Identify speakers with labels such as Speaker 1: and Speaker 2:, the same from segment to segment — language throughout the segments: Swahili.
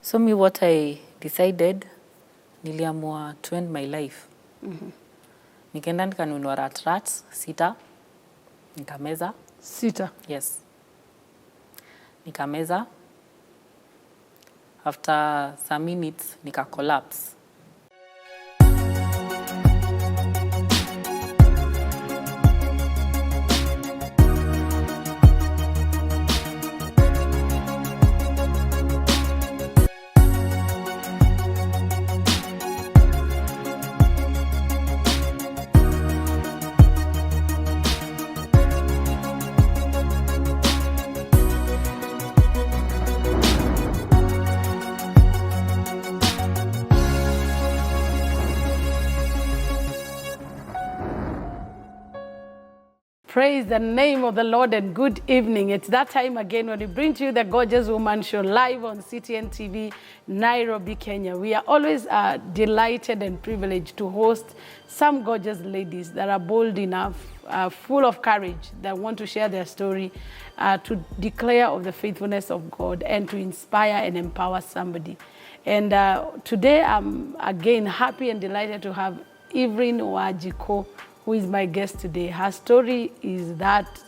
Speaker 1: So me what I decided, niliamua to end my life. Nikaenda nikanunua rats sita, nikameza.
Speaker 2: Sita?
Speaker 1: Yes. Nikameza. After some minutes, nika collapse.
Speaker 2: Praise the name of the Lord and good evening. It's that time again when we bring to you the Gorgeous Woman Show live on CTN TV, Nairobi, Kenya. We are always delighted and privileged to host some gorgeous ladies that are bold enough, full of courage, that want to share their story, to declare of the faithfulness of God and to inspire and empower somebody. And today I'm again happy and delighted to have Evelyn Wajiko, who is my guest today. Her story is that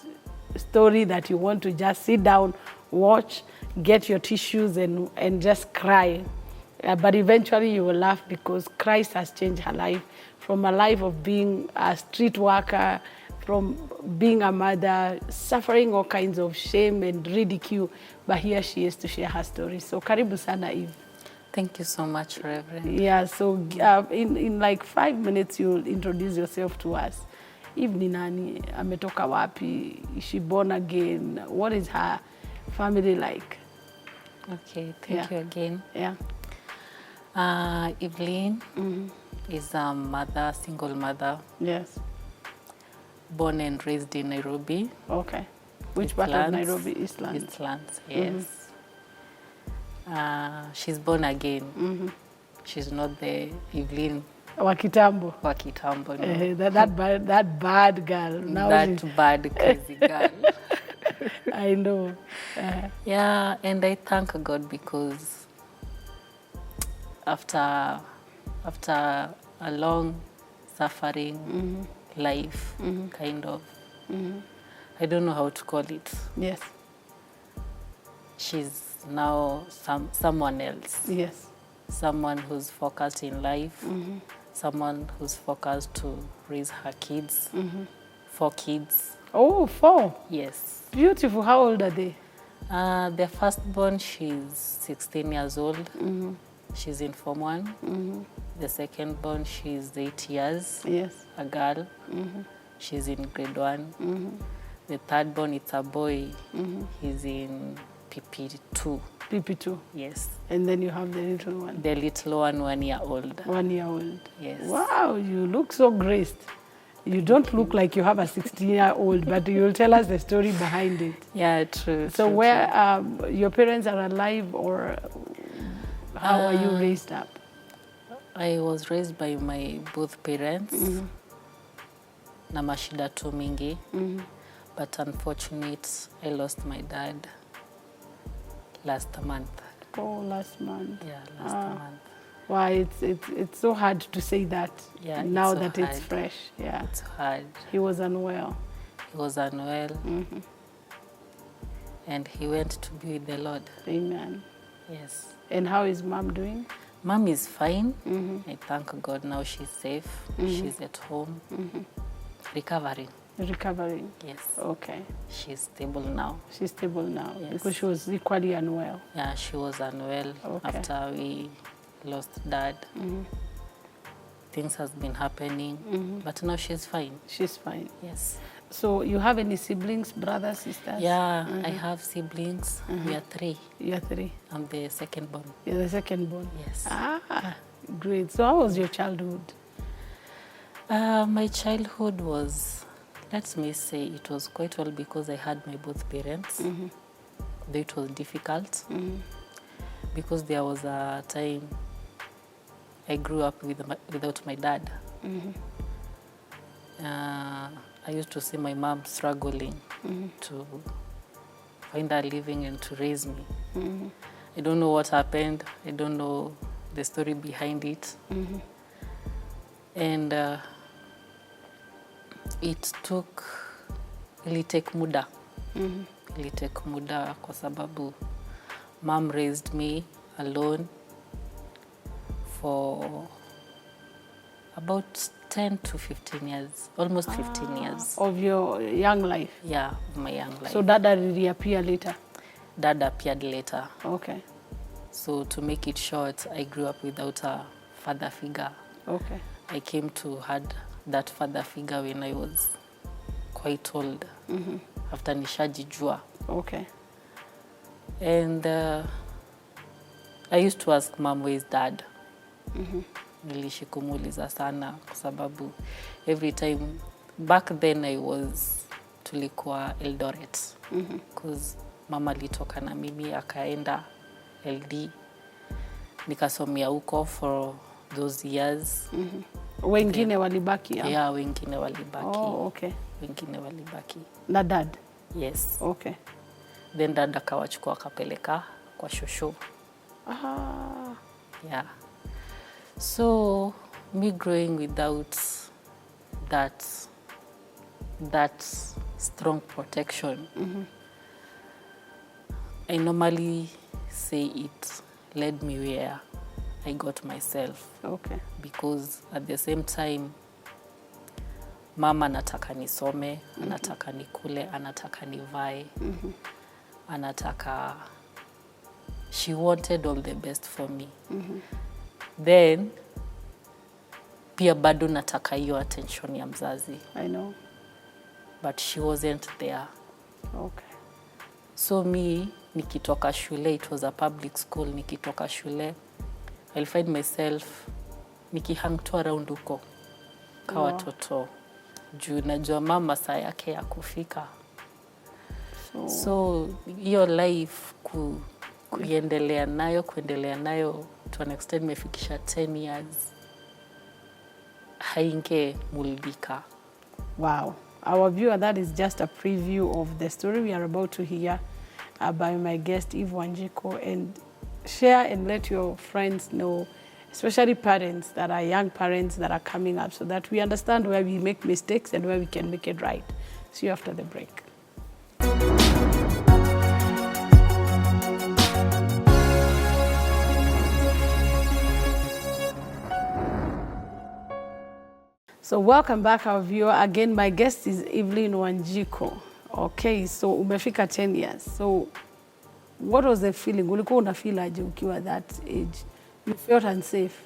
Speaker 2: story that you want to just sit down, watch, get your tissues and just cry. But eventually you will laugh because Christ has changed her life from a life of being a street worker, from being a mother, suffering all kinds of shame and ridicule. But here she is to share her story. So karibu sana, Eve.
Speaker 1: Thank you so much, Reverend.
Speaker 2: Yeah, so in like 5 minutes, you'll introduce yourself to us. Eve ni nani? Ametoka wapi? Is she born again? What is her family like?
Speaker 1: Okay, thank you again.
Speaker 2: Yeah.
Speaker 1: Evelyn is a mother, single mother.
Speaker 2: Yes.
Speaker 1: Born and raised in Nairobi.
Speaker 2: Okay. Which part of Nairobi? Eastlands?
Speaker 1: Eastlands, yes. She's born again. She's not the Evelyn
Speaker 2: Wakitambo.
Speaker 1: Wakitambo, no.
Speaker 2: That bad girl. Now
Speaker 1: that bad, crazy girl.
Speaker 2: I know.
Speaker 1: Yeah, and I thank God because after a long suffering life, kind of, I don't know how to call it.
Speaker 2: Yes.
Speaker 1: She's now someone else.
Speaker 2: Yes.
Speaker 1: Someone who's focused in life, someone who's focused to raise her kids, 4 kids.
Speaker 2: Oh, 4?
Speaker 1: Yes.
Speaker 2: Beautiful. How old are they?
Speaker 1: The firstborn, she's 16 years old. She's in Form 1. The secondborn, she's 8 years.
Speaker 2: Yes.
Speaker 1: A girl. She's in grade 1. The thirdborn, it's a boy. He's in PP2.
Speaker 2: PP2.
Speaker 1: Yes.
Speaker 2: And then you have the little one.
Speaker 1: The little one, 1 year old.
Speaker 2: 1 year old.
Speaker 1: Yes.
Speaker 2: Wow, you look so graced. You don't look like you have a 16-year-old, but you'll tell us the story behind it.
Speaker 1: Yeah, true.
Speaker 2: So
Speaker 1: true.
Speaker 2: Your parents are alive, or how are you raised up?
Speaker 1: I was raised by my both parents. Na mashida tu mingi. But unfortunately, I lost my dad last month.
Speaker 2: Oh, last month.
Speaker 1: Yeah, last month.
Speaker 2: Why, it's so hard to say that now that it's fresh. Yeah.
Speaker 1: It's hard.
Speaker 2: He was unwell.
Speaker 1: He was unwell. And he went to be with the Lord.
Speaker 2: Amen.
Speaker 1: Yes.
Speaker 2: And how is mom doing?
Speaker 1: Mom is fine. I thank God now she's safe. She's at home. Recovering.
Speaker 2: Recovering?
Speaker 1: Yes.
Speaker 2: Okay.
Speaker 1: She's stable now.
Speaker 2: She's stable now,
Speaker 1: yes.
Speaker 2: Because she was equally unwell.
Speaker 1: Yeah, she was unwell after we lost dad. Things has been happening, but now she's fine.
Speaker 2: She's fine.
Speaker 1: Yes.
Speaker 2: So you have any siblings, brothers, sisters?
Speaker 1: Yeah, I have siblings. We are 3.
Speaker 2: You are 3?
Speaker 1: I'm the second born.
Speaker 2: You're the second born?
Speaker 1: Yes.
Speaker 2: Ah, great. So how was your childhood?
Speaker 1: My childhood was, let me say, it was quite well because I had my both parents. Though it was difficult because there was a time I grew up without my dad. I used to see my mom struggling to find a living and to raise me. I don't know what happened. I don't know the story behind it. And ilitake muda. Ilitake muda kwa sababu mom raised me alone for about 10 to 15 years, almost 15 years.
Speaker 2: Of your young life?
Speaker 1: Yeah, of my young life.
Speaker 2: So dad reappeared later?
Speaker 1: Dad appeared later.
Speaker 2: Okay.
Speaker 1: So to make it short, I grew up without a father figure.
Speaker 2: Okay.
Speaker 1: I came to had that father figure when I was quite old, after nishajijua.
Speaker 2: Okay.
Speaker 1: And I used to ask mom, where's dad? Nilishi kumuuliza sana kwa sababu every time back then tulikuwa Eldoret, because mama alitoka na mimi akaenda LD, nikasomea huko for those years.
Speaker 2: Wengine walibaki?
Speaker 1: Yeah, wengine walibaki.
Speaker 2: Oh, okay.
Speaker 1: Wengine walibaki.
Speaker 2: Na dad?
Speaker 1: Yes.
Speaker 2: Okay.
Speaker 1: Then dad akawachukua akapeleka kwa shosho. Yeah. So me growing without that strong protection, I normally say it led me where I got myself.
Speaker 2: Okay.
Speaker 1: Because at the same time, mama anataka nisome, anataka nikule, anataka nivae, anataka, she wanted all the best for me. Then pia bado nataka hiyo attention ya mzazi.
Speaker 2: I know.
Speaker 1: But she wasn't there.
Speaker 2: Okay.
Speaker 1: So me, nikitoka shule, it was a public school, nikitoka shule, I'll find myself nikihang tu around huko kwa watoto. Juu najua mama saa yake ya kufika. So hiyo life kuendelea nayo to an extent mefikisha 10 years. Hainge muldika.
Speaker 2: Wow. Our viewer, that is just a preview of the story we are about to hear by my guest, Eve Wanjiko. And share and let your friends know, especially parents that are young parents that are coming up, so that we understand where we make mistakes and where we can make it right. See you after the break. So welcome back, our viewer. Again, my guest is Evelyn Wanjiko. Okay, so umefika 10 years. So what was the feeling? Ulikuwa unafeel aje ukiwa that age? You felt unsafe?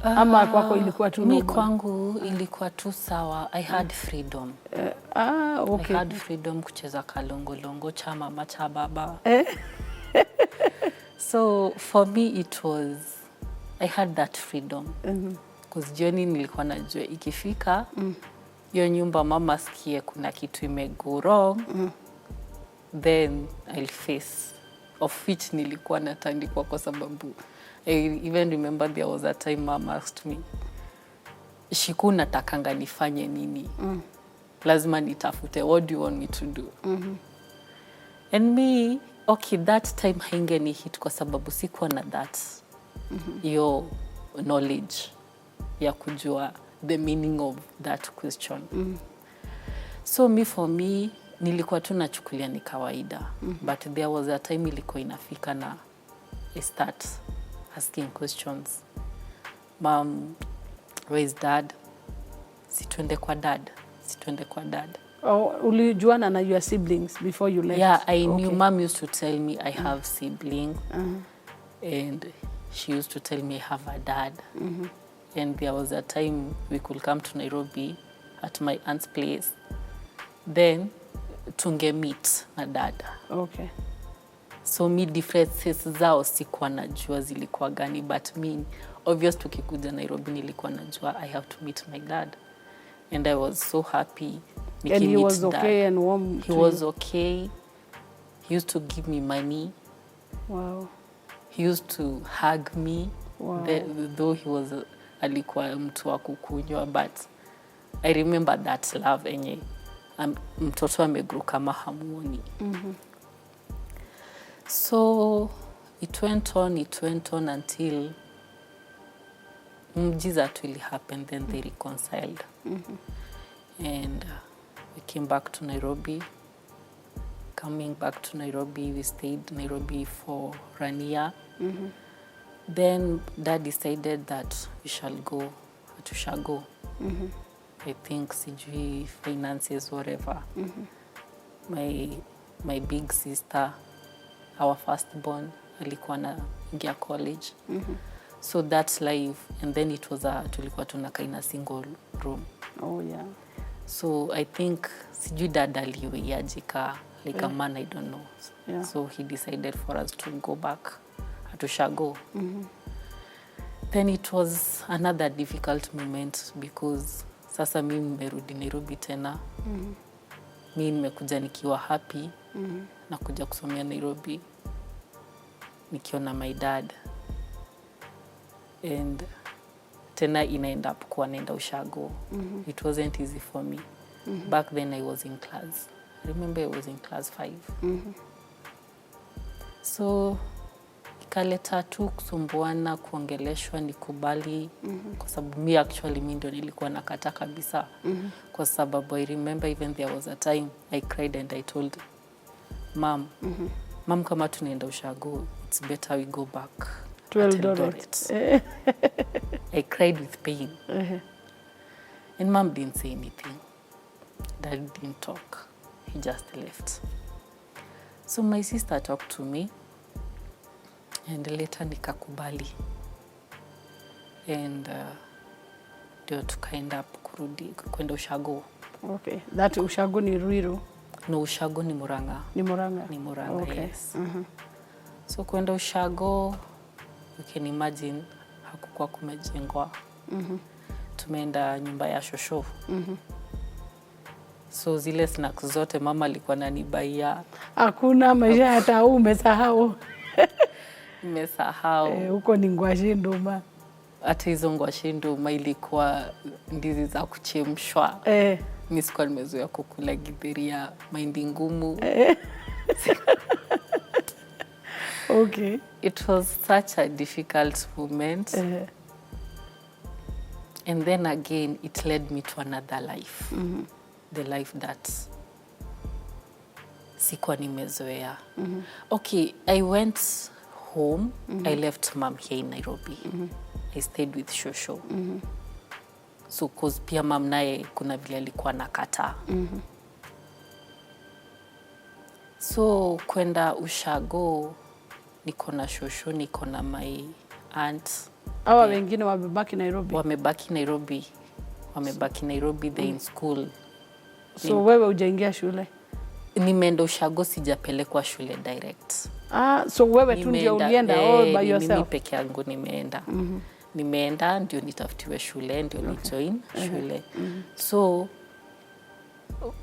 Speaker 2: Ama kwako ilikuwa tu normal?
Speaker 1: Mi kwangu ilikuwa tu sawa. I had freedom.
Speaker 2: Okay.
Speaker 1: I had freedom kucheza kalongolongo cha mama cha baba. So for me I had that freedom. Because jioni nilikuwa najua ikifika hiyo nyumba mama sikie kuna kitu imego wrong, then I'll face, of which nilikuwa natandikwa kwa sababu I even remember there was a time mama asked me, Shiku natakanga nifanye nini? Lazima nitafute, what do you want me to do? And me, okay, that time haingeni hit kwa sababu sikuwa na that your knowledge ya kujua the meaning of that question. So for me, nilikuwa tu nachukulia ni kawaida. But there was a time ilikuwa inafika na I start asking questions. Mom, where is dad? Situende kwa dad.
Speaker 2: Oh, ulijuana na your siblings before you left?
Speaker 1: Yeah, I knew. Mom used to tell me I have siblings. And she used to tell me I have a dad. And there was a time we could come to Nairobi at my aunt's place. Then tunge meet na dad.
Speaker 2: Okay.
Speaker 1: So me differences zao sikuwa najua zilikuwa gani, but me obvious tukikuja Nairobi nilikuwa najua I have to meet my dad. And I was so happy.
Speaker 2: And he was okay and warm.
Speaker 1: He was okay. He used to give me money.
Speaker 2: Wow.
Speaker 1: He used to hug me.
Speaker 2: Wow.
Speaker 1: Though he was alikuwa mtu wa kukunywa, but I remember that love enye mtoto amegrow kama hamuoni. So it went on until mjiza really happened, then they reconciled. And we came back to Nairobi. Coming back to Nairobi, we stayed in Nairobi for a year. Then Dad decided that we shall go. I think sijui finances, whatever. My big sister, our firstborn, alikuwa anaingia college. So that's life. And then it was tulikuwa tunakaa in a single room.
Speaker 2: Oh yeah.
Speaker 1: So I think sijui Dad aliwejika like a man, I don't know.
Speaker 2: Yeah.
Speaker 1: So he decided for us to go back to Shago. Then it was another difficult moment because sasa mimi nimerudi Nairobi tena. Mimi nimekuja nikiwa happy na kuja kusomea Nairobi nikiona my dad. And tena inaenda up kuwa naenda Ushago. It wasn't easy for me. Back then I was in class. I remember I was in class 5. So ikaleta tu kusumbuana, kuongeleshwa nikubali kwa sababu mimi ndio nilikuwa nakata kabisa. Kwa sababu I remember even there was a time I cried and I told Mom, kama tunaenda Ushago, it's better we go back to Eldoret. I cried with pain. And Mom didn't say anything. Dad didn't talk. He just left. So my sister talked to me and later nikakubali. And ndio tukaenda kwenda Ushago.
Speaker 2: Okay. That Ushago ni Ruiru?
Speaker 1: No, Ushago ni Murang'a.
Speaker 2: Ni Murang'a?
Speaker 1: Ni Murang'a,
Speaker 2: okay.
Speaker 1: Yes. So kwenda Ushago, you can imagine hakukuwa kumejengwa. Tumeenda nyumba ya shosho. So zile snacks zote mama alikuwa ananibaia.
Speaker 2: Hakuna maisha hata umesahau.
Speaker 1: Nimesahau.
Speaker 2: Huko ni ngwashi nduma.
Speaker 1: Hata hizo ngwashi nduma ilikuwa ndizi za kuchemshwa. Mimi sikuwa nimezoea kukula githeri ya mahindi ngumu.
Speaker 2: Okay.
Speaker 1: It was such a difficult moment. And then again, it led me to another life. The life that sikuwa nimezoea. Okay, I went home. I left Mom here in Nairobi. I stayed with Shosho. So cause pia Mom naye kuna vile alikuwa nakata. So kwenda Ushago, niko na Shosho, niko na my aunt.
Speaker 2: Hawa wengine wamebaki Nairobi?
Speaker 1: Wamebaki Nairobi, they're in school.
Speaker 2: So wewe hujaingia shule?
Speaker 1: Nimeenda Ushago, sijapelekwa shule direct.
Speaker 2: So wewe tu ndio ulienda all by yourself?
Speaker 1: Mimi peke yangu nimeenda. Nimeenda ndio nitafutiwe shule, ndio ni join shule. So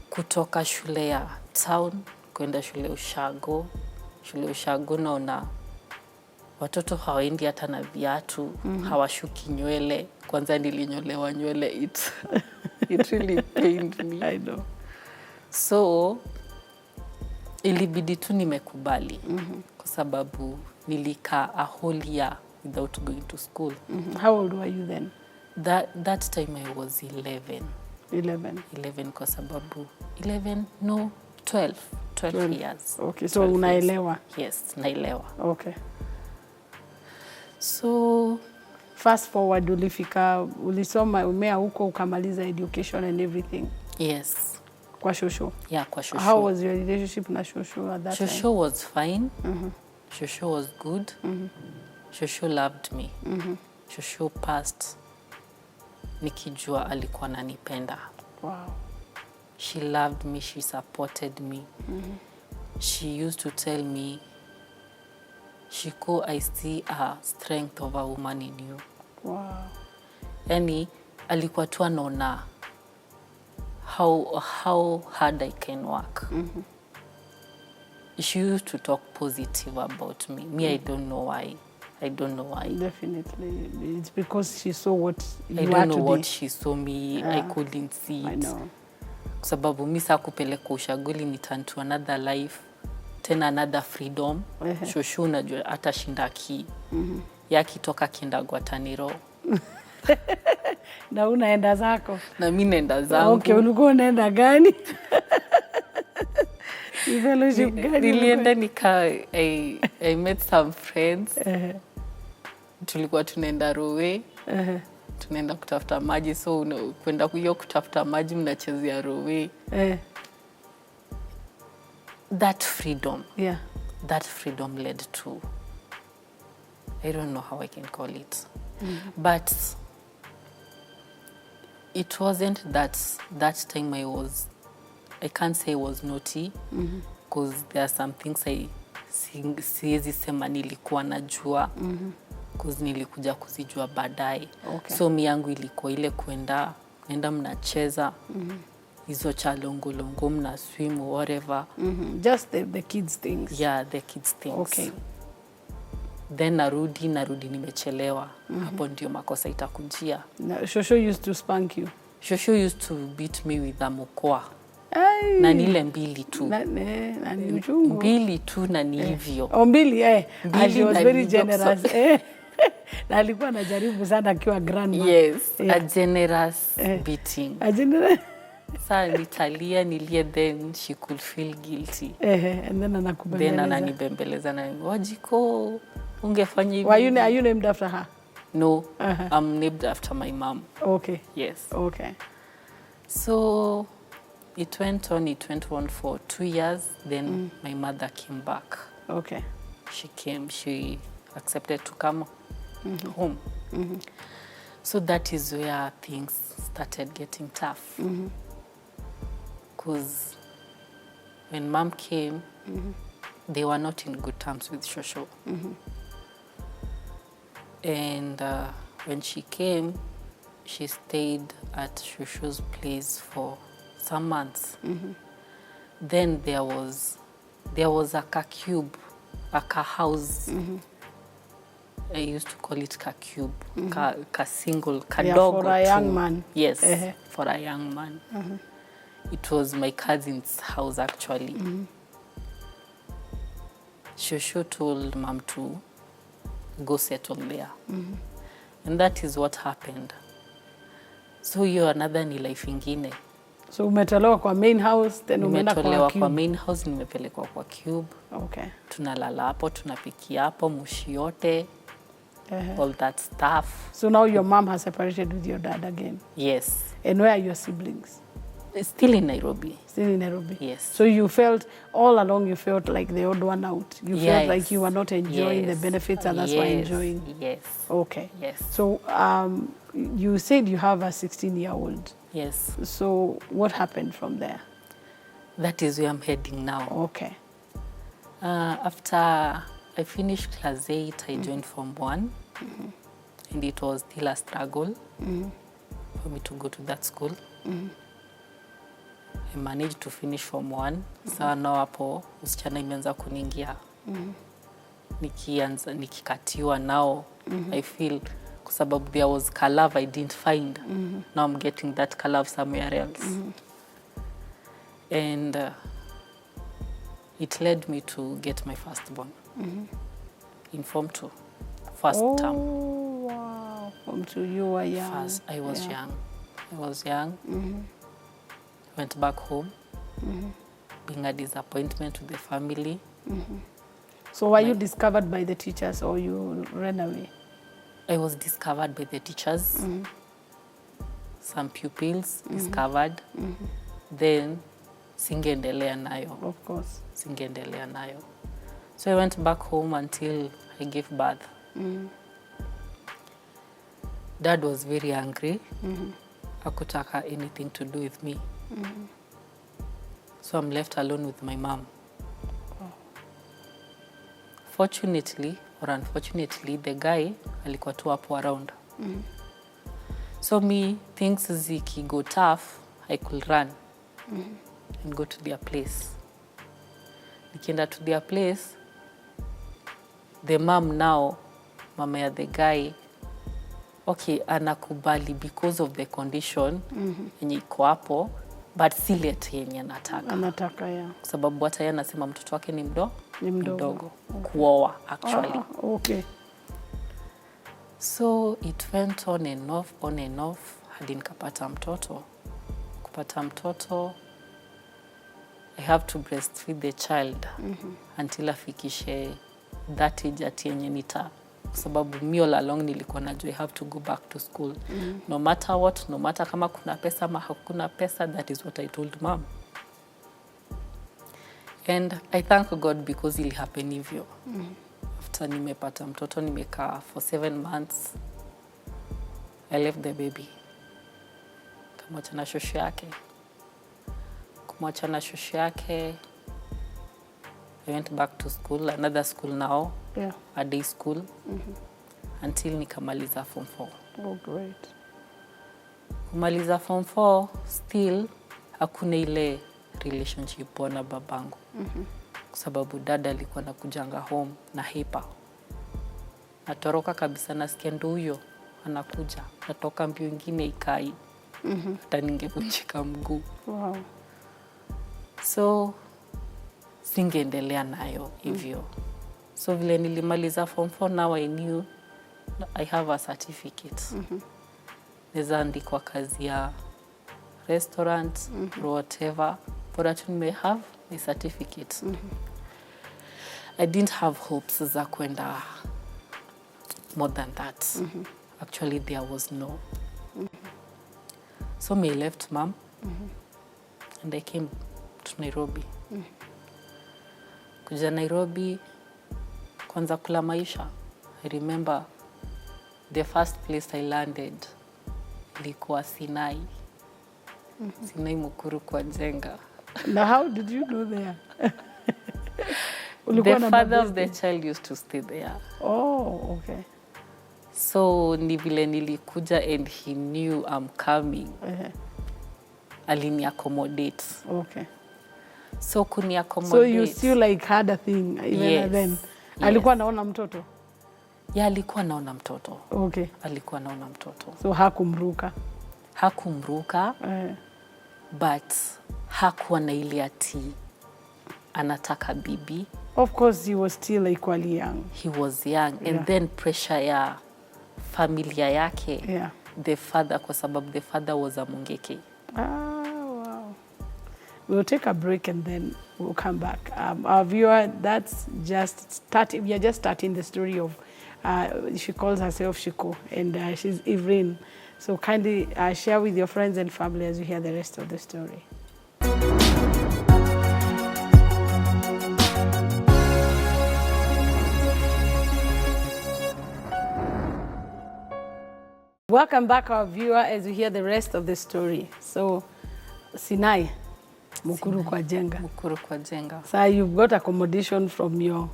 Speaker 1: kutoka shule ya town kwenda shule Ushago naona watoto hawaendi hata na viatu, hawashuki nywele. Kwanza nilinyolewa nywele, it really pained me.
Speaker 2: I know.
Speaker 1: So ilibidi tu nimekubali kwa sababu nilikaa a whole year without going to school.
Speaker 2: How old were you then?
Speaker 1: That time I was 11. 11 kwa sababu 12 years.
Speaker 2: Okay, so unaelewa?
Speaker 1: Yes, naelewa.
Speaker 2: Okay.
Speaker 1: So
Speaker 2: fast forward, ulisoma umea huko ukamaliza education and everything?
Speaker 1: Yes.
Speaker 2: Kwa Shosho?
Speaker 1: Yeah, kwa Shosho.
Speaker 2: How was your relationship na Shosho at that time?
Speaker 1: Shosho was fine. Shosho was good. Shosho loved me. Shosho passed nikijua alikuwa ananipenda.
Speaker 2: Wow.
Speaker 1: She loved me, she supported me. She used to tell me, Shiko, I see a strength of a woman in you.
Speaker 2: Wow.
Speaker 1: Yani alikuwa tu anaona how hard I can work. She used to talk positive about me. I don't know why.
Speaker 2: Definitely. It's because she saw what you are today.
Speaker 1: I don't know what she saw me. I couldn't see it.
Speaker 2: I know.
Speaker 1: Kwa sababu mimi sakupeleka Ushago, ni turn to another life. tena another freedom. Shoshu unajua atashinda yakitoka kienda Guataniro.
Speaker 2: Na unaenda zako?
Speaker 1: Na mimi naenda zangu.
Speaker 2: Okay, ulikuwa unaenda gani? Fellowship gani?
Speaker 1: Nilienda I met some friends. Tulikuwa tunaenda Rowe. Tunaenda kutafuta maji, so kwenda hiyo kutafuta maji mnachezea Rowe. That freedom. Yeah. That freedom led to, I don't know how I can call it. But it wasn't that time I can't say I was naughty, because there are some things siwezi sema nilikuwa najua, because nilikuja kuzijua baadaye. Okay. So mi yangu ilikuwa ile kwenda mnacheza, hizo cha longo mna swim or whatever.
Speaker 2: Just the kids things.
Speaker 1: Yeah, the kids things.
Speaker 2: Okay.
Speaker 1: Then narudi nimechelewa. Hapo ndio makosa itakujia.
Speaker 2: Shosho used to spank you?
Speaker 1: Shosho used to beat me with a mukwa. Na nile mbili tu.
Speaker 2: Na ni uchungu.
Speaker 1: Mbili tu na ni hivyo.
Speaker 2: Mbili, she was very generous. Na alikuwa anajaribu sana akiwa grandma.
Speaker 1: Yes, a generous beating.
Speaker 2: A generous.
Speaker 1: Saa nitalia nilie, then she could feel guilty.
Speaker 2: And then anakubembeleza.
Speaker 1: Then ananibembeleza na Wajiko, ungefanya hivi.
Speaker 2: Are you named after her?
Speaker 1: No, I'm named after my mom.
Speaker 2: Okay.
Speaker 1: Yes.
Speaker 2: Okay.
Speaker 1: So it went on for 2 years. Then my mother came back.
Speaker 2: Okay.
Speaker 1: She accepted to come home. So that is where things started getting tough. Because when mom came, they were not in good terms with Shosho. And when she came, she stayed at Shosho's place for some months. Then there was a cube, a house. I used to call it ka cube, ka single, ka dog.
Speaker 2: For a young man.
Speaker 1: Yes, for a young man. It was my cousin's house actually. Shosho told mom to go settle there. And that is what happened. So hiyo another ni life ingine.
Speaker 2: So umetolewa kwa main house, then umeenda kwa cube?
Speaker 1: Umetolewa kwa main house, nimepelekwa kwa cube.
Speaker 2: Okay.
Speaker 1: Tunalala hapo, tunapikia hapo, mushi yote. All that stuff.
Speaker 2: So now your mom has separated with your dad again?
Speaker 1: Yes.
Speaker 2: And where are your siblings?
Speaker 1: Still in Nairobi.
Speaker 2: Still in Nairobi?
Speaker 1: Yes.
Speaker 2: So you felt, all along you felt like the odd one out. You felt like you were not enjoying the benefits and that's why enjoying.
Speaker 1: Yes.
Speaker 2: Okay.
Speaker 1: Yes.
Speaker 2: So you said you have a 16-year-old.
Speaker 1: Yes.
Speaker 2: So what happened from there?
Speaker 1: That is where I'm heading now.
Speaker 2: Okay.
Speaker 1: After I finished class 8, I joined Form 1. And it was still a struggle for me to go to that school. I managed to finish Form 1. Sawa nao hapo usichana imeanza kuningia. Nikikatiwa now, I feel kwa sababu there was love I didn't find. Now I'm getting that love somewhere else. And it led me to get my firstborn in Form 2, first term.
Speaker 2: Oh, wow. Form 2, you were young.
Speaker 1: I was young. Went back home, being a disappointment to the family.
Speaker 2: So were you discovered by the teachers or you ran away?
Speaker 1: I was discovered by the teachers. Some pupils discovered. Then singeendelea nayo.
Speaker 2: Of course.
Speaker 1: Singeendelea nayo. So I went back home until I gave birth. Dad was very angry. Hakutaka anything to do with me. So I'm left alone with my mom. Fortunately or unfortunately, the guy alikuwa tu hapo around. So me, things ziki go tough, I could run and go to their place. Nikienda to their place, the mom now, mama ya the guy, okay, anakubali because of the condition yenye iko hapo, but si late yenye
Speaker 2: anataka yeah.
Speaker 1: Kwa sababu hata yeye anasema mtoto wake ni mdogo.
Speaker 2: Okay.
Speaker 1: Kuoa actually.
Speaker 2: Okay.
Speaker 1: So it went on and off hadi nikapata mtoto. Kupata mtoto, I have to breastfeed the child until afikishe that age at yenye nita. Kwa sababu mi all along nilikuwa najua I have to go back to school. No matter what, no matter kama kuna pesa ama hakuna pesa, that is what I told mom. And I thank God because it happened hivyo. After nimepata mtoto nimekaa for 7 months. I left the baby. Kumwacha na shosho yake. Kumwacha na shosho yake. I went back to school, another school now.
Speaker 2: Yeah.
Speaker 1: A day school. Until nikamaliza form 4.
Speaker 2: Oh, great.
Speaker 1: Kumaliza form 4, still hakuna ile relationship na babangu. Kwa sababu dada alikuwa nakujanga home na hepa. Natoroka kabisa nasikia ndo huyo anakuja. Natoka mbio ingine ikai. Hata ningevunjika mguu.
Speaker 2: Wow.
Speaker 1: So singeendelea nayo hivyo. So vile nilimaliza form 4, now I knew I have a certificate. Naweza andikwa kazi ya restaurant, whatever, but that may have my certificate. I didn't have hopes za kwenda more than that. Actually, there was no. So I left mom and I came to Nairobi. Kuja Nairobi, kwanza kula maisha. I remember the first place I landed ilikuwa Sinai. Sinai Mukuru kwa Jenga.
Speaker 2: Now how did you go there?
Speaker 1: The father of the child used to stay there.
Speaker 2: Oh, okay.
Speaker 1: So ni vile nilikuja and he knew I'm coming. Alini accommodate.
Speaker 2: Okay.
Speaker 1: So kuni accommodate.
Speaker 2: So you still like had a thing even then? Yes. Alikuwa naona mtoto?
Speaker 1: Yeah, alikuwa naona mtoto.
Speaker 2: Okay.
Speaker 1: Alikuwa naona mtoto.
Speaker 2: So hakumruka?
Speaker 1: Hakumruka. But hakuwa na ile ati anataka bibi.
Speaker 2: Of course he was still equally young.
Speaker 1: He was young. And then pressure ya familia yake.
Speaker 2: Yeah.
Speaker 1: The father, kwa sababu the father was a Mungeke.
Speaker 2: Wow. We'll take a break and then we'll come back. Our viewer, that's just starting. We are just starting the story of, she calls herself Shiko, and she's Evelyn. So kindly share with your friends and family as you hear the rest of the story. Welcome back, our viewer, as you hear the rest of the story. So, Sinai, Mukuru kwa Jenga.
Speaker 1: Mukuru kwa Jenga.
Speaker 2: So you've got accommodation from your,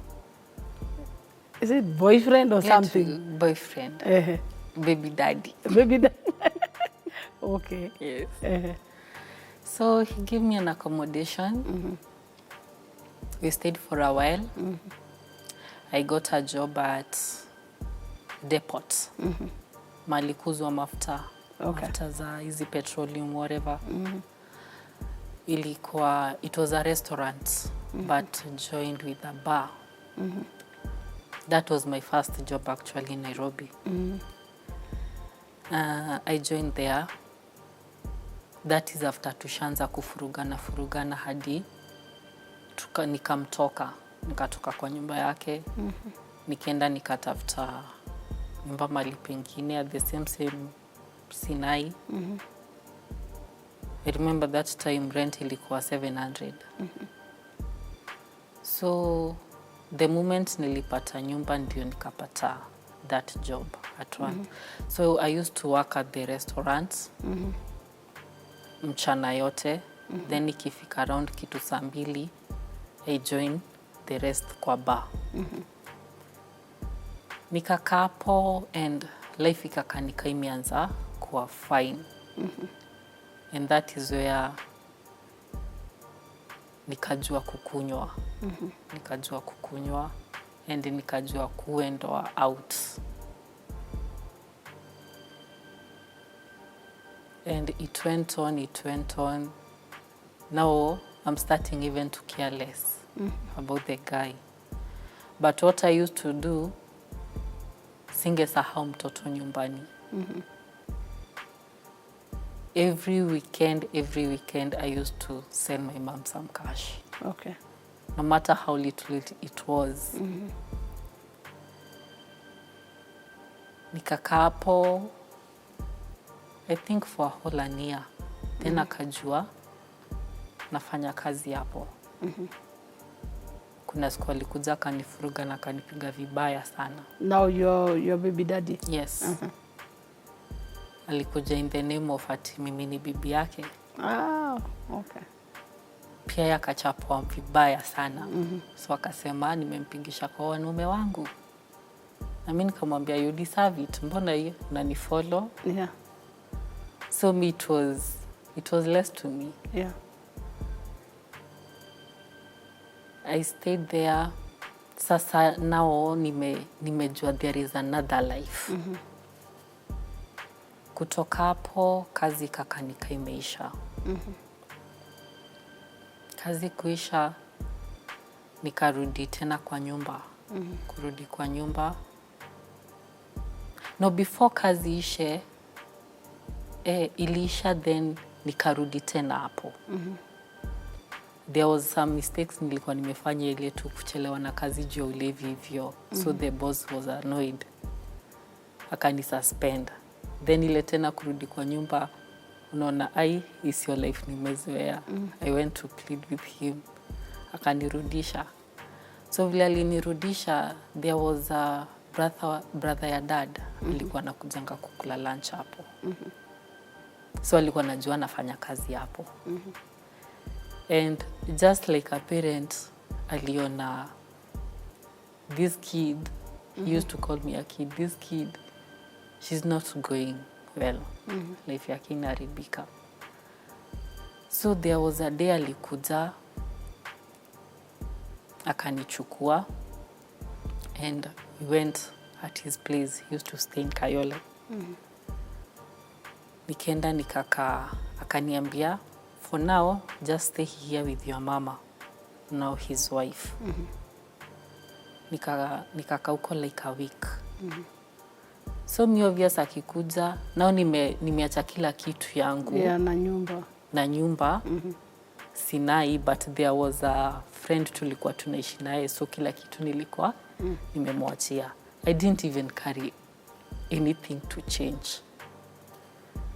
Speaker 2: is it boyfriend or something?
Speaker 1: Boyfriend. Baby daddy.
Speaker 2: Baby daddy. Okay.
Speaker 1: Yes. So he gave me an accommodation. We stayed for a while. I got a job at depot. Malikuzwa mafuta.
Speaker 2: Okay.
Speaker 1: Mafuta za hizi petroleum, whatever. Ilikuwa, it was a restaurant, but joined with a bar. That was my first job actually in Nairobi. I joined there. That is after tushanza kufurugana hadi nikamtoka, nikatoka kwa nyumba yake. Nikaenda nikatafuta nyumba mahali pengine at the same Sinai. I remember that time rent ilikuwa 700. So the moment nilipata nyumba ndio nikapata that job at once. So I used to work at the restaurant. Mchana yote. Then ikifika around kitu 2:00 I join the rest kwa bar. Nikakaa hapo and life ikakanika imeanza kuwa fine. And that is where nikajua kukunywa. Nikajua kukunywa and nikajua kuendwa out. And it went on. now I'm starting even to care less about the guy. But what I used to do, singesahau mtoto nyumbani. Every weekend, I used to send my mom some cash.
Speaker 2: Okay.
Speaker 1: No matter how little it was. Nikakaa hapo, I think for a whole year. Then akajua nafanya kazi hapo. Kuna siku alikuja akanifuruga na akanipiga vibaya sana.
Speaker 2: Now your baby daddy?
Speaker 1: Yes. Alikuja in the name of ati mimi ni bibi yake.
Speaker 2: Okay.
Speaker 1: Pia yakachapwa vibaya sana. So akasema nimempigisha kwa wanaume wangu. Na mimi nikamwambia you deserve it. Mbona hiyo unanifollow?
Speaker 2: Yeah.
Speaker 1: So me it was less to me.
Speaker 2: Yeah.
Speaker 1: I stayed there. Sasa now nimejua there is another life. Kutoka hapo kazi kakanika imeisha. Kazi kuisha nikarudi tena kwa nyumba. Kurudi kwa nyumba. No, before kazi ishe, iliisha then nikarudi tena hapo. There was some mistakes nilikuwa nimefanya ile tu kuchelewa na kazi juu ya ulevi hivyo. So the boss was annoyed. Akani suspend. Then ile tena kurudi kwa nyumba, unaona is your life nimezoea. I went to plead with him. Akanirudisha. So vile alinirudisha, there was a brother ya dad. Alikuwa anakujanga kukula lunch hapo. So alikuwa anajua nafanya kazi hapo. And just like a parent, aliona this kid, he used to call me a kid, this kid, she's not going well. Life yake inaharibika. So there was a day alikuja, akanichukua, and we went at his place. He used to stay in Kayole. Nikaenda nikakaa, akaniambia, for now, just stay here with your mama, now his wife. Nikakaa huko like a week. So mi obvious akikuja, now nimeacha kila kitu yangu.
Speaker 2: Yeah, na nyumba.
Speaker 1: Sinai, but there was a friend tulikuwa tunaishi naye, so kila kitu nilikuwa nimemwachia. I didn't even carry anything to change.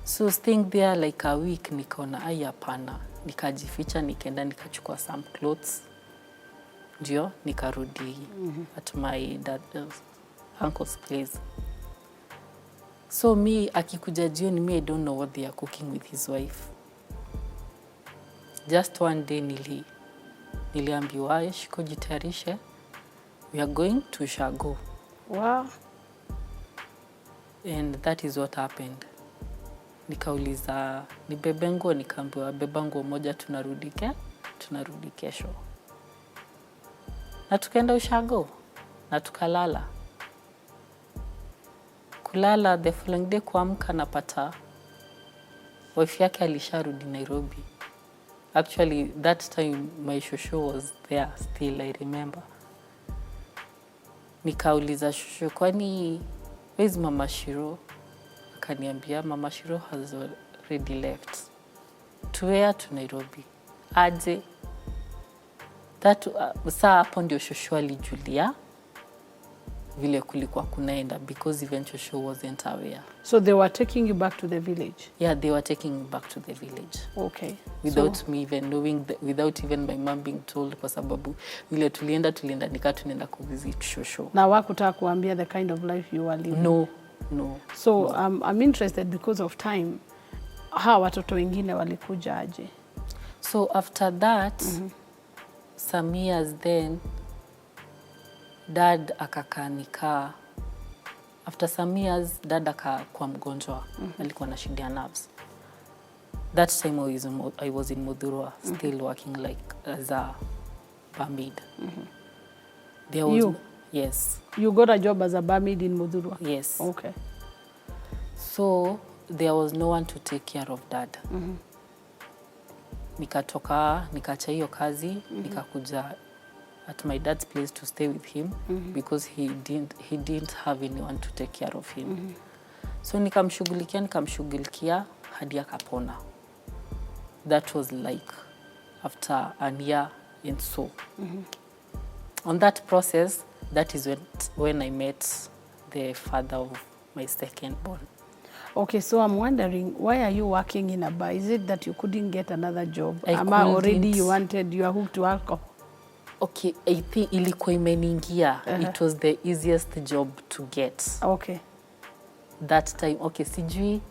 Speaker 1: So staying there like a week, nikaona hapana. Nikajificha, nikaenda nikachukua some clothes. Ndio nikarudi at my dad's uncle's place. So me akikuja jioni, me I don't know what they are cooking with his wife. Just one day niliambiwa shiko jitayarishe, we are going to Shago.
Speaker 2: Wow.
Speaker 1: And that is what happened. Nikauliza nibebe nguo, nikaambiwa beba nguo moja, tunarudi kesho. Na tukaenda Ushago na tukalala. Kulala, the following day kuamka napata wife yake alisharudi Nairobi. Actually, that time my shosho was there still, I remember. Nikauliza shosho, kwani where is Mama Shiro? Akaniambia Mama Shiro has already left. To where? To Nairobi. Aje. Saa hapo ndio shosho alijulia vile kulikuwa kunaenda, because even shosho wasn't aware.
Speaker 2: So they were taking you back to the village?
Speaker 1: Yeah, they were taking me back to the village.
Speaker 2: Okay.
Speaker 1: Without me even knowing, without even my mom being told, kwa sababu vile tulienda tunaenda kuvisit shosho.
Speaker 2: Na wakutaka kuambia the kind of life you were living?
Speaker 1: No.
Speaker 2: So I'm interested because of time. Hawa watoto wengine walikuja aje?
Speaker 1: So after that, some years then, dad akakanika. After some years, dad akakuwa mgonjwa. Alikuwa na shida ya nerves. That time I was in Mudhurwa, still working like as a barmaid.
Speaker 2: You?
Speaker 1: Yes.
Speaker 2: You got a job as a barmaid in Mudhurwa?
Speaker 1: Yes.
Speaker 2: Okay.
Speaker 1: So there was no one to take care of dad. nikatoka, nikaacha hiyo kazi, nikakuja at my dad's place to stay with him because he didn't have anyone to take care of him. So nikamshughulikia hadi akapona. That was like after a year and so. On that process, that is when I met the father of my second born.
Speaker 2: Okay, so I'm wondering, why are you working in a bar? Is it that you couldn't get another job?
Speaker 1: I
Speaker 2: Already you are hooked to alcohol?
Speaker 1: Okay, I think ilikuwa imeniingia. It was the easiest job to get.
Speaker 2: Okay.
Speaker 1: That time, okay, sijui.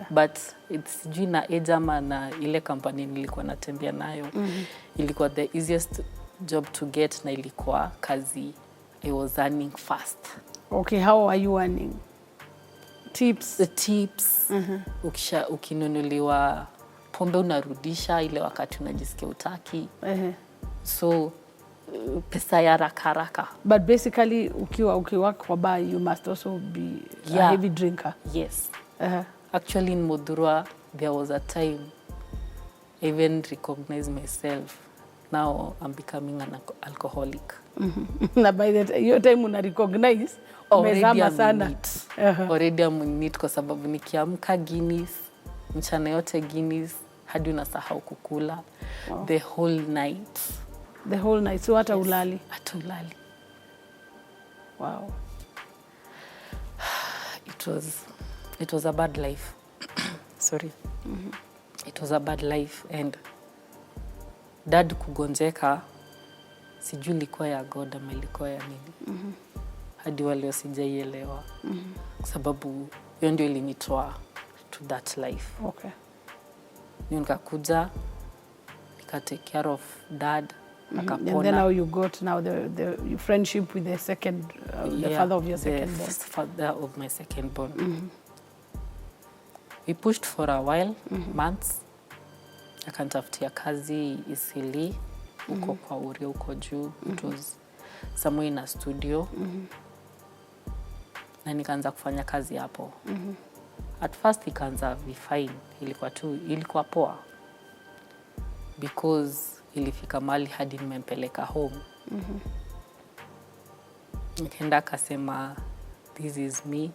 Speaker 1: But sijui na ejama na ile company nilikuwa natembea nayo. Ilikuwa the easiest job to get na ilikuwa kazi. I was earning fast.
Speaker 2: Okay, how are you earning? Tips?
Speaker 1: The tips. Ukinunuliwa pombe unarudisha ile wakati unajisikia utaki. So pesa ya haraka.
Speaker 2: But basically ukiwa kwa bar, you must also be a heavy drinker.
Speaker 1: Yes. Actually in Modurwa there was a time I even recognized myself. Now I'm becoming an alcoholic.
Speaker 2: Na by your time una recognize umezama sana.
Speaker 1: Already I'm in it kwa sababu nikiamka Guinness, mchana yote Guinness, hadi unasahau kukula. The whole night.
Speaker 2: The whole night. So hata ulali?
Speaker 1: Hata ulali.
Speaker 2: Wow.
Speaker 1: It was a bad life. Sorry. It was a bad life and dad kugonjeka sijui ilikuwa ya God ama ilikuwa ya nini. Hadi waleo sijaielewa. Kwa sababu hiyo ndio ilinitoa to that life.
Speaker 2: Okay.
Speaker 1: Nikakuja nika take care of dad.
Speaker 2: And then now you got the friendship with the second, the father of your second born.
Speaker 1: The father of my second born. We pushed for a while, months. Akanitafutia kazi Isili, uko kwa Uria, uko juu. It was somewhere in a studio. Na nikaanza kufanya kazi hapo. At first ikaanza fine, ilikuwa poa. Because ilifika mahali hadi nimempeleka home. Nikaenda akasema, this is me.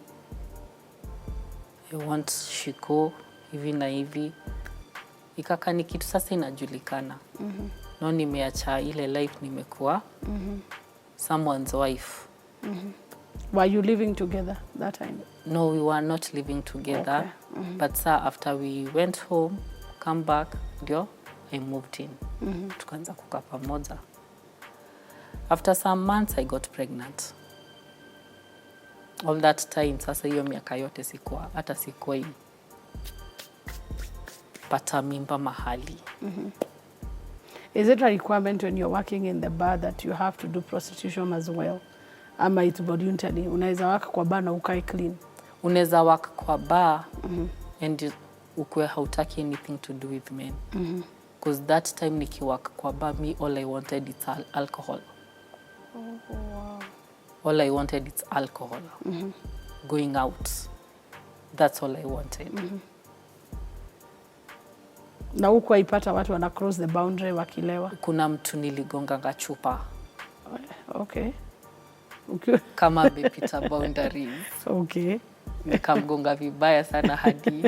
Speaker 1: I want Shiko, hivi na hivi. Ikaka ni kitu sasa inajulikana. No nimeacha ile life nimekuwa. Someone's wife.
Speaker 2: Were you living together that time?
Speaker 1: No, we were not living together. Okay. But sir, after we went home, come back, ndio, I moved in. Tukaanza kukaa pamoja. After some months, I got pregnant. All that time, sasa hiyo miaka yote hata sikuwa pata mimba mahali.
Speaker 2: Is it a requirement when you're working in the bar that you have to do prostitution as well? Ama it's voluntary? Unaweza waka kwa bar na ukae clean?
Speaker 1: Unaweza waka kwa bar and ukwe hautaki anything to do with men. Because that time nikiwaka kwa bar, me all I wanted is alcohol.
Speaker 2: Oh, wow.
Speaker 1: All I wanted is alcohol. Going out. That's all I wanted.
Speaker 2: Na huko ipata watu wana cross the boundary wakilewa?
Speaker 1: Kuna mtu niligonganga chupa.
Speaker 2: Okay.
Speaker 1: Kama amepita boundaries.
Speaker 2: Okay.
Speaker 1: Nikamgonga vibaya sana hadi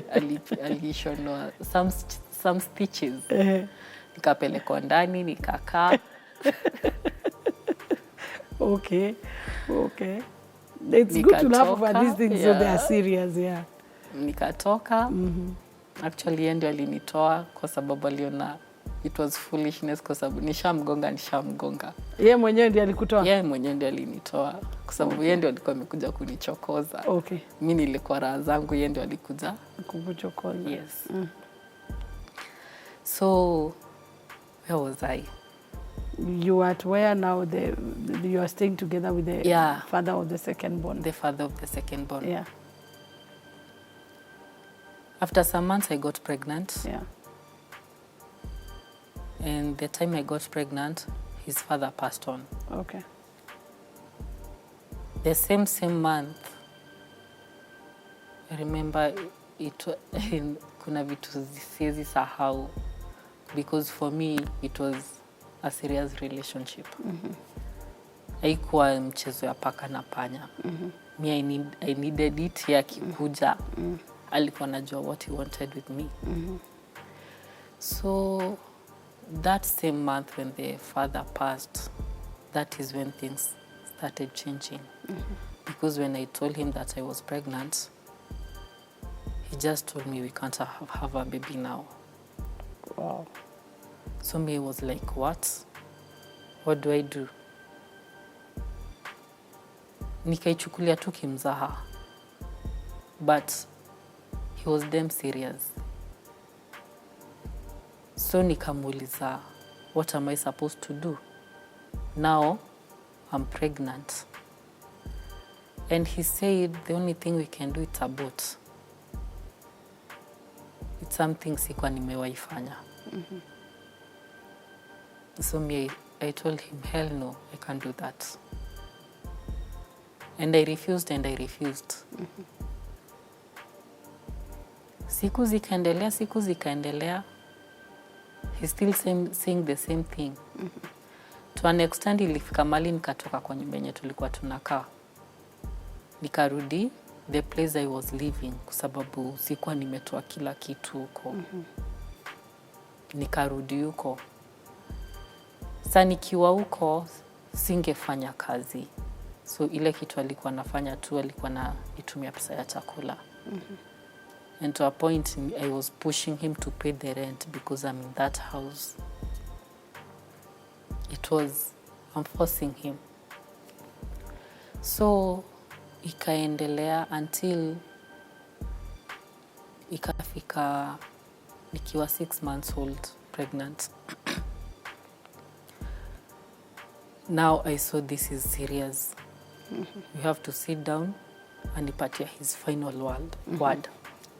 Speaker 1: alishonoa some stitches. Nikapelekwa ndani, nikakaa.
Speaker 2: Okay. It's good to laugh about these things so they are serious, yeah.
Speaker 1: Nikatoka. Actually yeye ndio alinitoa kwa sababu aliona it was foolishness kwa sababu nishamgonga.
Speaker 2: Yeye mwenyewe ndiye alikutoa?
Speaker 1: Yeye mwenyewe ndiye alinitoa kwa sababu yeye ndio alikuwa amekuja kunichokoza.
Speaker 2: Okay.
Speaker 1: Mimi nilikuwa raha zangu, yeye ndio alikuja
Speaker 2: kukuchokoza.
Speaker 1: Yes. So where was I?
Speaker 2: You are at where now you are staying together with the father of the second born?
Speaker 1: The father of the second born.
Speaker 2: Yeah.
Speaker 1: After some months I got pregnant.
Speaker 2: Yeah.
Speaker 1: And the time I got pregnant, his father passed on.
Speaker 2: Okay.
Speaker 1: The same month, I remember kuna vitu siwezi sahau. because for me it was a serious relationship. Haikuwa mchezo ya paka na panya. Me I needed it. Ya kikuja alikuwa anajua what he wanted with me. So that same month when the father passed, that is when things started changing. Because when I told him that I was pregnant, he just told me we can't have a baby now.
Speaker 2: Wow.
Speaker 1: So me was like, what? What do I do? Nikaichukulia tu kimzaha. But he was damn serious. So nikamuuliza, what am I supposed to do? Now I'm pregnant. And he said the only thing we can do is abort. It's something sikuwa nimewaifanya. So I told him, hell no, I can't do that. And I refused. Siku zikaendelea. He's still saying the same thing. To an extent, ilifika mali nikatoka kwa nyumba yenye tulikuwa tunakaa. Nikarudi the place I was living kwa sababu sikuwa nimetoa kila kitu huko. Nikarudi huko. Sasa nikiwa huko singefanya kazi. So ile kitu alikuwa nafanya tu alikuwa na itumia pesa ya chakula. And to a point I was pushing him to pay the rent because I'm in that house. I'm forcing him. So ikaendelea until ikafika nikiwa 6 months old pregnant. Now I saw this is serious. We have to sit down and nipatia his final word.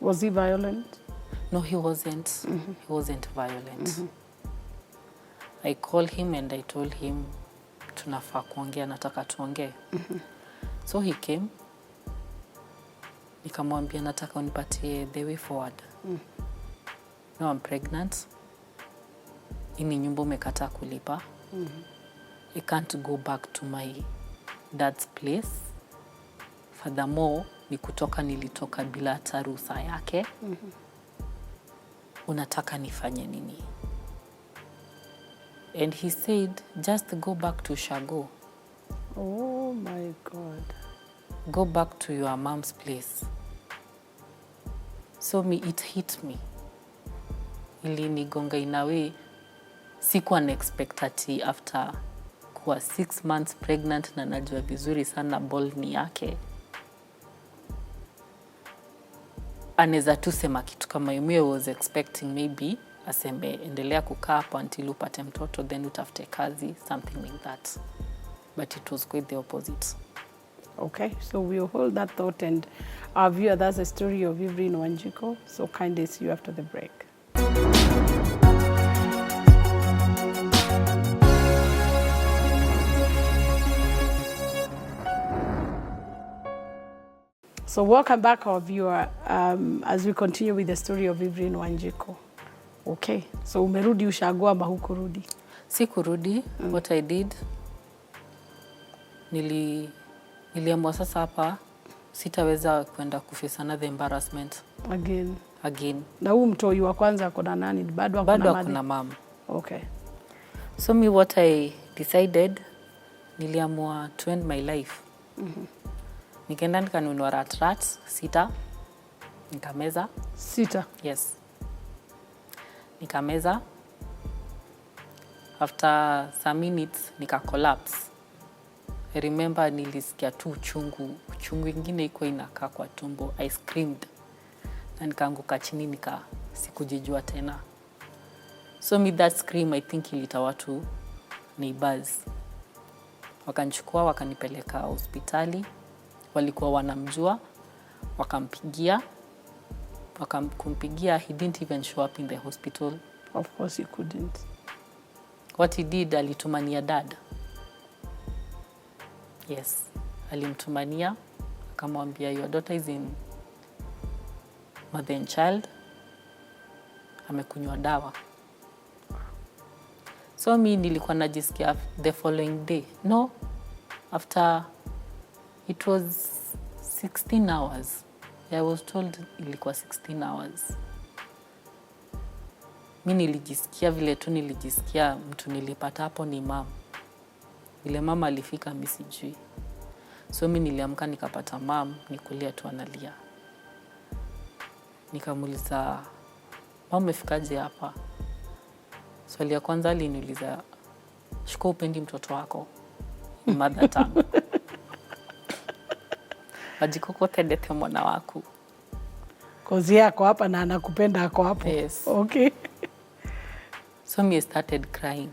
Speaker 2: Was he violent?
Speaker 1: No, he wasn't. He wasn't violent. I called him and I told him tunafaa kuongea, nataka tuongee. So he came. Nikamwambia nataka unipatie the way forward. Now I'm pregnant. Ini nyumba umekataa kulipa. I can't go back to my dad's place. Furthermore, nilitoka bila hata ruhusa yake. Unataka nifanye nini? And he said, just go back to Shago.
Speaker 2: Oh my God.
Speaker 1: Go back to your mom's place. So it hit me. Ilinigonga in a way. Sikuwa na-expect ati after kuwa 6 months pregnant na najua vizuri sana ball ni yake. Aneza tu sema kitu kama I was expecting maybe aseme endelea kukaa hapo until upate mtoto then utafute kazi, something like that. But it was quite the opposite.
Speaker 2: Okay, so we'll hold that thought and our viewer, that's the story of Evelyn Wanjiku. So kindly see you after the break. So welcome back, our viewer, as we continue with the story of Evelyn Wanjiku. Okay, so umerudi Ushago ama hukurudi?
Speaker 1: Sikurudi. What I did, niliamua sasa hapa sitaweza kwenda kuface another embarrassment again.
Speaker 2: Na huu mtoi wa kwanza akona nani? Bado akona
Speaker 1: mama.
Speaker 2: Okay.
Speaker 1: So me what I decided, niliamua to end my life. Nikaenda nikanunua rats 6. Nikameza
Speaker 2: 6.
Speaker 1: Yes. Nikameza. After some minutes nika collapse. I remember nilisikia tu uchungu ingine iko inakaa kwa tumbo. I screamed. Na nikaanguka chini sikujijua tena. So me that scream I think ilita watu neighbors. Wakanichukua wakanipeleka hospitali. Walikuwa wanamjua, wakampigia, he didn't even show up in the hospital.
Speaker 2: Of course he couldn't.
Speaker 1: What he did, alitumania dad. Yes, alimtumania, akamwambia your daughter is in mother and child, amekunywa dawa. So mi nilikuwa najisikia the following day. No, after it was 16 hours. I was told ilikuwa 16 hours. Mi nilijisikia vile tu nilijisikia mtu nilipata hapo ni mama. Vile mama alifika mi sijui. So mi niliamka nikapata mama ni kulia tu analia. Nikamuuliza, mama umefikaje hapa? Swali ya kwanza aliniuliza, shiko upendi mtoto wako? Mother tongue. Wajikokote dete mwana waku.
Speaker 2: Kozi yako hapa na anakupenda ako hapo.
Speaker 1: Yes.
Speaker 2: Okay.
Speaker 1: So me started crying.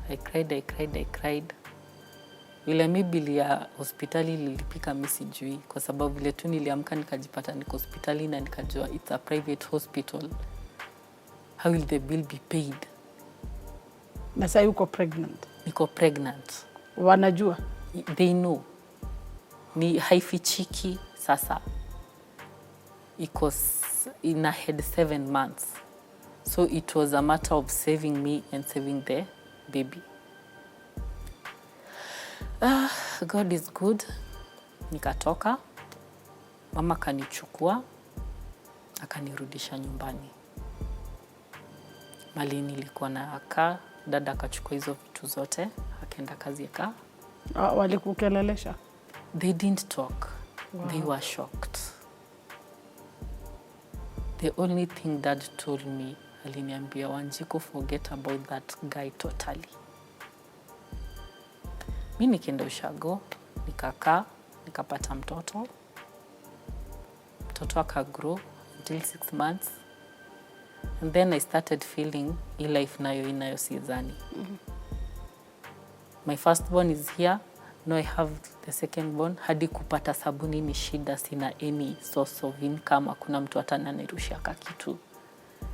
Speaker 1: I cried. Vile mi bili ya hospitali lilipika mi sijui. Kwa sababu vile tu niliamka nikajipata niko hospitali na nikajua it's a private hospital. How will the bill be paid?
Speaker 2: Na sasa uko pregnant.
Speaker 1: Niko pregnant.
Speaker 2: Wanajua?
Speaker 1: They know. Ni haifichiki sasa. Iko ina head 7 months. So it was a matter of saving me and saving the baby. God is good. Nikatoka. Mama kanichukua. Akanirudisha nyumbani. Mali nilikuwa na aka. Dada akachukua hizo vitu zote. Akaenda kazi yaka.
Speaker 2: Walikukelelesha?
Speaker 1: They didn't talk.
Speaker 2: Wow.
Speaker 1: They were shocked. The only thing Dad told me, aliniambia, Wanjiko, forget about that guy totally. Mi nikaenda ushago, nikakaa, nikapata mtoto. Mtoto akagrow until 6 months. And then I started feeling hii life nayo inayo sizani. My firstborn is here. Now I have the second born. Hadi kupata sabuni ni shida, sina any source of income. Hakuna mtu hata ananirushia kitu.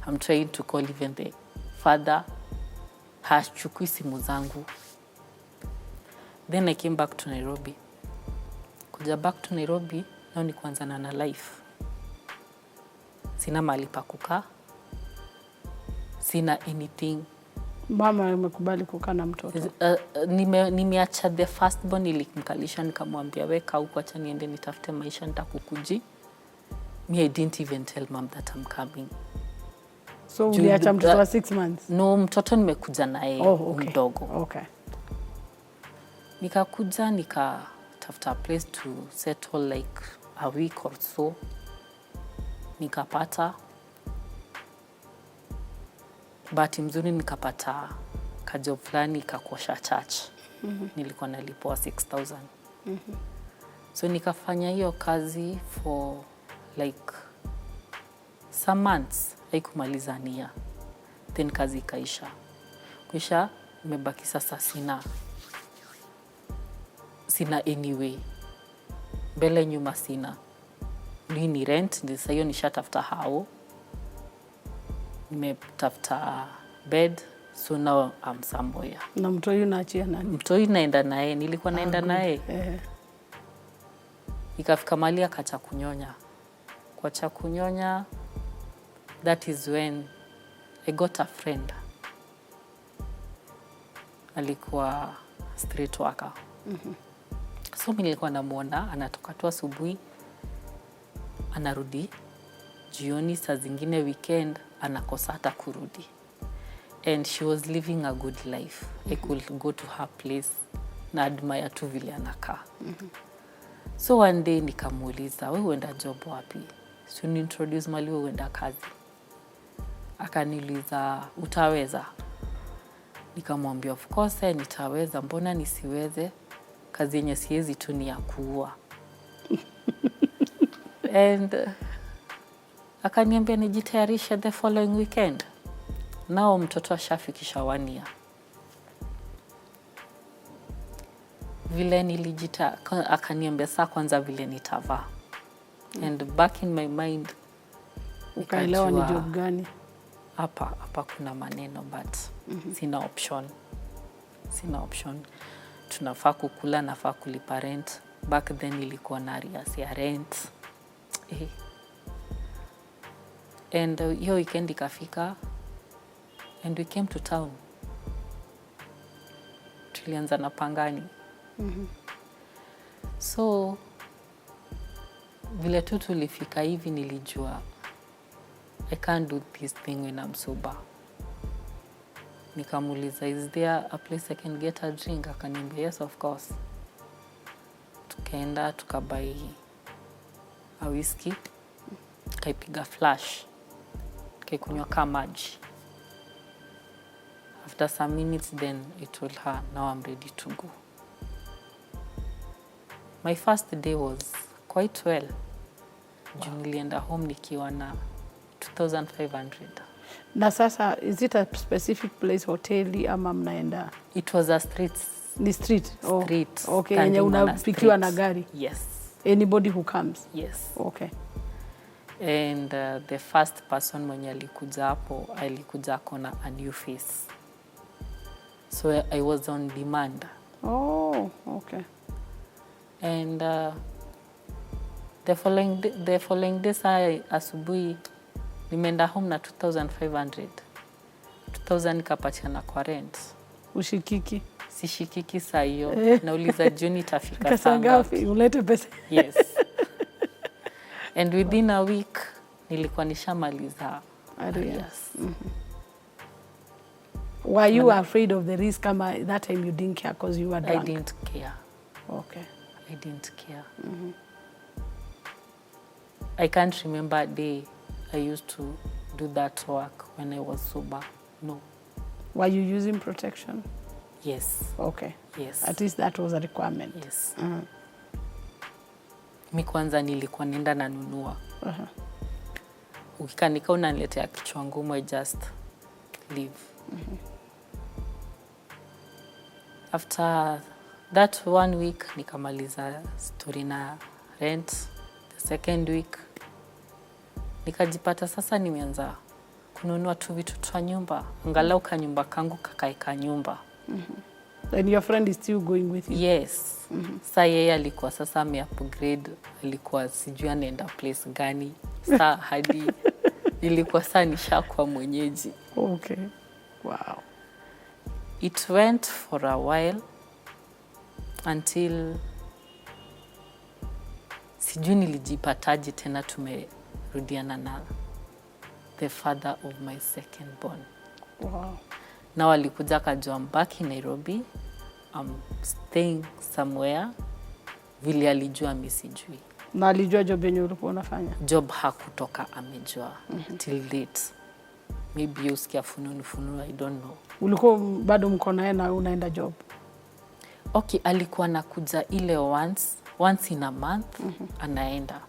Speaker 1: I'm trying to call even the father. Hachukui simu zangu. Then I came back to Nairobi. Kuja back to Nairobi, now ni kuanzana na life. Sina mahali pa kukaa. Sina anything.
Speaker 2: Mama amekubali kukaa na mtoto?
Speaker 1: Nimeacha the firstborn, nilimkalisha nikamwambia weka huko, acha niende nitafute maisha, nitakukuji. Me, I didn't even tell mom that I'm coming.
Speaker 2: So uliacha mtoto wa 6 months?
Speaker 1: No, mtoto nimekuja naye mdogo.
Speaker 2: Okay.
Speaker 1: Nikakuja nikatafuta place to settle like a week or so. Nikapata. Bahati mzuri nikapata kajob fulani kakuosha church. Nilikuwa nalipwa 6,000. So nikafanya hiyo kazi for like some months. Haikumalizania. Then kazi ikaisha. Kuisha nimebaki sasa sina anyway. Mbele nyuma sina. Ni rent, ndisa hiyo nishatafuta hao. Nimetafuta bed, so now I'm somewhere.
Speaker 2: Na mtoi unaachia nani?
Speaker 1: Mtoi naenda naye, nilikuwa naenda naye. Ikafika mahali akacha kunyonya. Kwa cha kunyonya, that is when I got a friend. Alikuwa street worker. So mimi nilikuwa namuona, anatoka tu asubuhi, anarudi jioni, saa zingine weekend anakosa hata kurudi. And she was living a good life. I could go to her place na admire tu vile anakaa. So one day nikamuuliza, wewe uenda job wapi? So ni introduce mali wewe uenda kazi. Akaniuliza, utaweza? Nikamwambia of course nitaweza, mbona nisiweze? Kazi yenye siwezi tu ni ya kuua. And akaniambia nijitayarishe the following weekend. Nao mtoto ashafikisha 1 year. Vile akaniambia saa kwanza vile nitavaa. And back in my mind,
Speaker 2: ukaelewa ni job gani?
Speaker 1: Hapa kuna maneno but sina option. Tunafaa kukula, nafaa kulipa rent. Back then ilikuwa na arrears ya rent. And hiyo weekend ikafika and we came to town. tulianza na Pangani. So vile tu tulifika hivi nilijua I can't do this thing when I'm sober. Nikamuuliza, is there a place I can get a drink? Akaniambia, yes of course. Tukaenda tukabai a whiskey, kaipiga flash, kaikunywa kama maji. After some minutes then I told her, now I'm ready to go. My first day was quite well. Juu nilienda home nikiwa na 2,500.
Speaker 2: Na sasa, is it a specific place, hoteli ama mnaenda?
Speaker 1: It was a street.
Speaker 2: Ni street?
Speaker 1: Street.
Speaker 2: Oh, okay, yenye unapikiwa na gari?
Speaker 1: Yes.
Speaker 2: Anybody who comes?
Speaker 1: Yes.
Speaker 2: Okay.
Speaker 1: And the first person mwenye alikuja hapo, alikuja kona a new face. So I was on demand.
Speaker 2: Oh, okay.
Speaker 1: And the following days asubuhi nimeenda home na 2,500. 2,000 nikapatiana kwa rent.
Speaker 2: Ushikiki?
Speaker 1: Sishikiki saa hiyo. Nauliza jioni itafika saa ngapi?
Speaker 2: Ulete pesa.
Speaker 1: Yes. And within a week nilikuwa nishamaliza arrears.
Speaker 2: Were you afraid of the risk kama that time you didn't care because you were drunk?
Speaker 1: I didn't care.
Speaker 2: Okay.
Speaker 1: I didn't care. I can't remember a day I used to do that work when I was sober. No.
Speaker 2: Were you using protection?
Speaker 1: Yes.
Speaker 2: Okay.
Speaker 1: Yes.
Speaker 2: At least that was a requirement.
Speaker 1: Yes. Mi kwanza nilikuwa nenda nanunua. Ukikanika unaniletea kichwa ngumu, I just leave. After that 1 week nikamaliza story na rent. The second week nikajipata sasa nimeanza kununua tu vitu twa nyumba, angalau kanyumba kangu kakaeka nyumba.
Speaker 2: And your friend is still going with you?
Speaker 1: Yes. Sasa yeye alikuwa sasa upgrade, alikuwa sijui anaenda place gani. Sasa hadi nilikuwa sasa nishakuwa mwenyeji.
Speaker 2: Okay. Wow.
Speaker 1: It went for a while until sijui nilijipataji tena tumerudiana na the father of my second born.
Speaker 2: Wow.
Speaker 1: Na walikuja kajua I'm back in Nairobi. I'm staying somewhere. Vile alijua mimi sijui.
Speaker 2: Na alijua job yenye ulikuwa unafanya?
Speaker 1: Job hakutoka amejua till date. Maybe usikia fununu, I don't know.
Speaker 2: Ulikuwa bado mko naye na unaenda job?
Speaker 1: Okay, alikuwa nakuja ile once in a month, anaenda.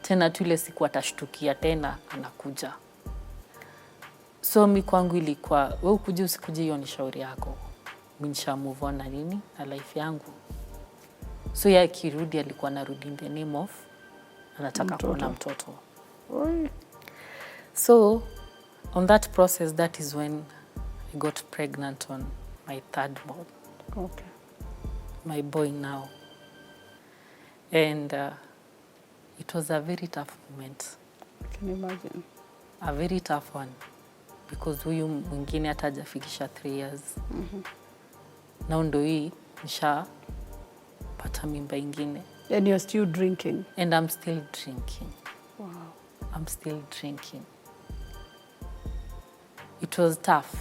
Speaker 1: Tena tu ile siku atashtukia tena anakuja. So mi kwangu ilikuwa, wewe ukuje usikuje hiyo ni shauri yako. Mimi nisha move on na nini na life yangu. So yeye kirudi alikuwa narudi in the name of anataka kuona mtoto. So on that process, that is when I got pregnant on my third born.
Speaker 2: Okay.
Speaker 1: My boy now. And it was a very tough moment.
Speaker 2: I can imagine.
Speaker 1: A very tough one. Because huyu mwingine hata hajafikisha 3 years. Na ndo hii nisha pata mimba ingine.
Speaker 2: And you're still drinking?
Speaker 1: And I'm still drinking.
Speaker 2: Wow.
Speaker 1: I'm still drinking. It was tough.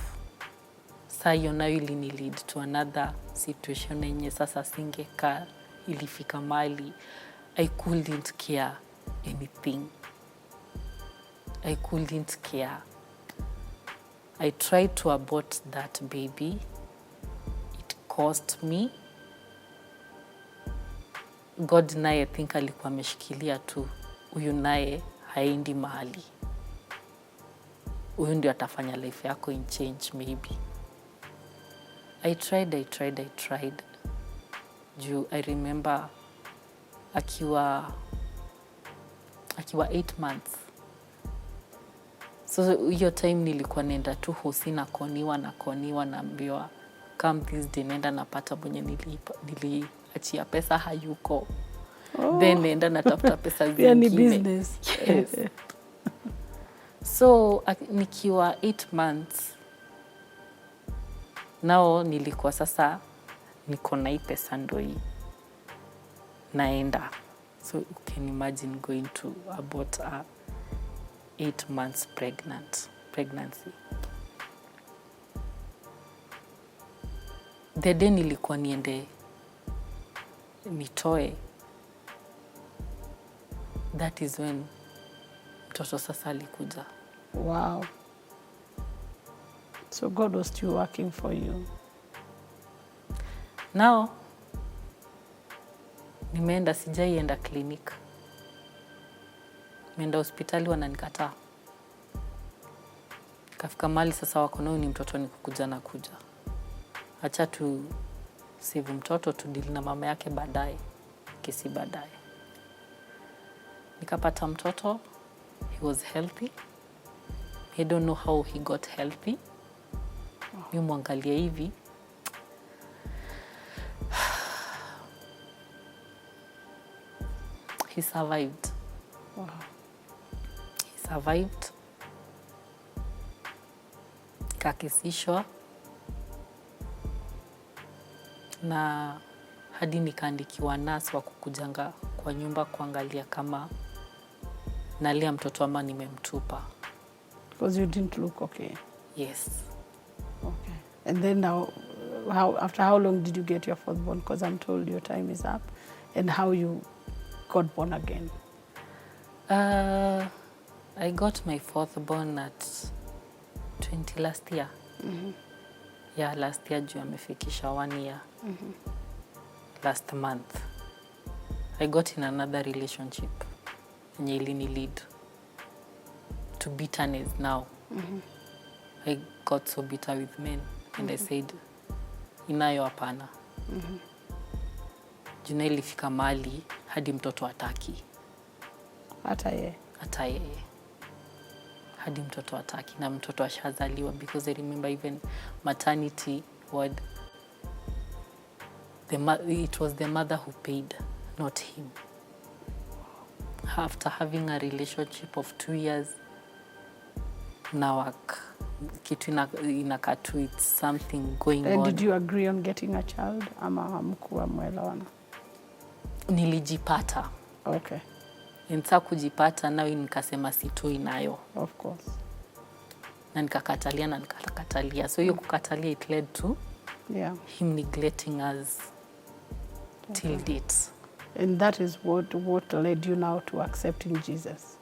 Speaker 1: Saa hiyo nayo ilini lead to another situation yenye sasa singeka, ilifika mali. I couldn't care anything. I couldn't care. I tried to abort that baby. It cost me. God naye I think alikuwa ameshikilia tu. Huyu naye haendi mahali. Huyu ndio atafanya life yako in change maybe. I tried. Juu I remember akiwa 8 months. So hiyo time nilikuwa nenda tu hosi na koniwa naambiwa come this day nenda napata mwenye niliachia pesa hayuko. Then nenda natafuta pesa zingine.
Speaker 2: Yani business.
Speaker 1: Yes. So nikiwa 8 months Nao nilikuwa sasa niko na hii pesa ndo hii naenda. So you can imagine going to about 8 months pregnancy. The day nilikuwa niende nitoe, that is when mtoto sasa alikuja.
Speaker 2: Wow. So God was still working for you.
Speaker 1: Now, nimeenda, sijaienda clinic. Nimeenda hospitali wananikataa. Kafika mali sasa wako nao ni mtoto ni kukuja na kuja. Acha tu save mtoto tu deal na mama yake baadaye, kesi baadaye. Nikapata mtoto, he was healthy. I don't know how he got healthy. Mimi mwangalia hivi. He survived.
Speaker 2: Wow.
Speaker 1: He survived. Kakisishwa. Na hadi nikaandikiwa nurse wa kukujanga kwa nyumba kuangalia kama nalia mtoto ama nimemtupa.
Speaker 2: Because you didn't look okay.
Speaker 1: Yes.
Speaker 2: Okay. And then now, after how long did you get your fourth born? Because I'm told your time is up. And how you got born again?
Speaker 1: I got my fourth born at 20 last year. Yeah, last year juu amefikisha 1 year. Last month. I got in another relationship. Yenye ilini lead to bitterness now. I got so bitter with men and I said, inayo hapana. Juna ilifika mali hadi mtoto hataki.
Speaker 2: Hata yeye.
Speaker 1: Hata yeye. Hadi mtoto hataki na mtoto ashazaliwa, because I remember even maternity ward, it was the mother who paid, not him. After having a relationship of 2 years, now kitu inakatu, it's something going on.
Speaker 2: Did you agree on getting a child? Ama hamkuwa mwelewana?
Speaker 1: Nilijipata.
Speaker 2: Okay.
Speaker 1: Nisa kujipata nao nikasema sitoi nayo.
Speaker 2: Of course.
Speaker 1: Na nikakatalia. So hiyo kukatalia it led to him neglecting us till date.
Speaker 2: And that is what led you now to accepting Jesus.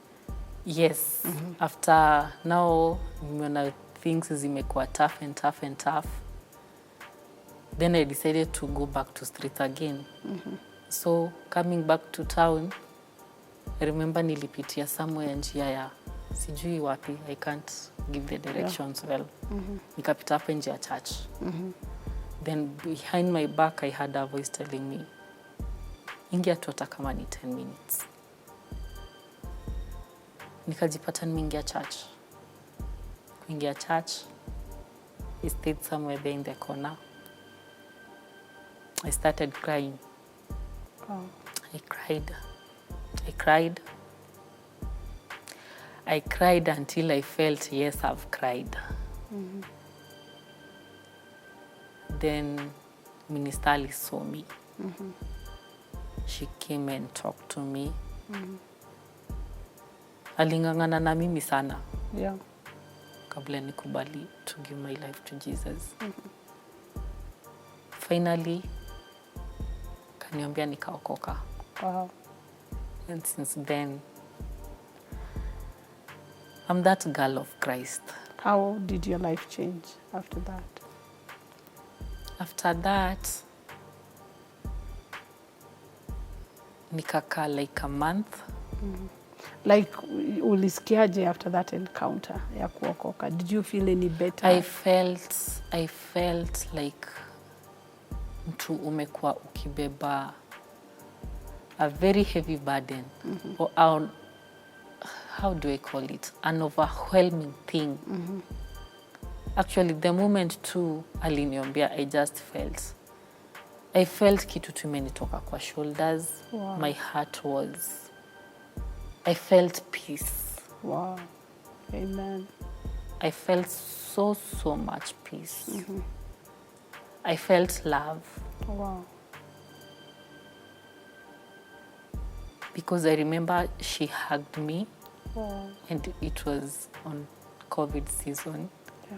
Speaker 1: Yes. After now, when things zimekuwa tough and tough, then I decided to go back to streets again. So coming back to town, I remember nilipitia somewhere njia ya sijui wapi, I can't give the directions well. Nikapita hapo nje ya church. Then behind my back I had a voice telling me, ingia tu hata kama ni 10 minutes. Nikajipata nimeingia church. Kuingia church, I stayed somewhere there in the corner. I started crying.
Speaker 2: Oh.
Speaker 1: I cried until I felt, yes, I've cried. Then Minister Alice saw me. She came and talked to me. Alingangana na mimi sana.
Speaker 2: Yeah.
Speaker 1: Kabla nikubali to give my life to Jesus. Finally, kaniambia nikaokoka.
Speaker 2: Wow.
Speaker 1: And since then, I'm that girl of Christ.
Speaker 2: How did your life change after that?
Speaker 1: After that, nikaka like a month.
Speaker 2: Like, ulisikiaje after that encounter ya kuokoka? Did you feel any better?
Speaker 1: I felt like mtu umekuwa ukibeba a very heavy burden. Or how do I call it? An overwhelming thing. Actually, the moment too aliniombea, I felt kitu tu imenitoka kwa shoulders.
Speaker 2: Wow.
Speaker 1: My heart I felt peace.
Speaker 2: Wow. Amen.
Speaker 1: I felt so much peace. I felt love.
Speaker 2: Wow.
Speaker 1: Because I remember she hugged me.
Speaker 2: Wow.
Speaker 1: And it was on COVID season.
Speaker 2: Yeah.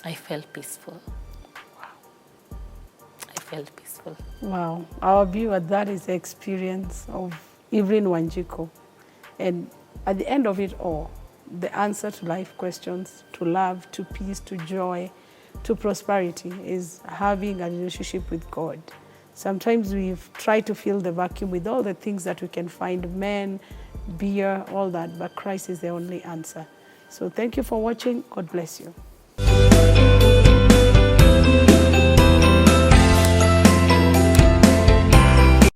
Speaker 1: I felt peaceful. I felt peaceful.
Speaker 2: Wow. Our viewer, that is the experience of Evelyn Wanjiku. And at the end of it all, the answer to life questions, to love, to peace, to joy, to prosperity is having a relationship with God. Sometimes we've tried to fill the vacuum with all the things that we can find, men, beer, all that, but Christ is the only answer. So thank you for watching. God bless you.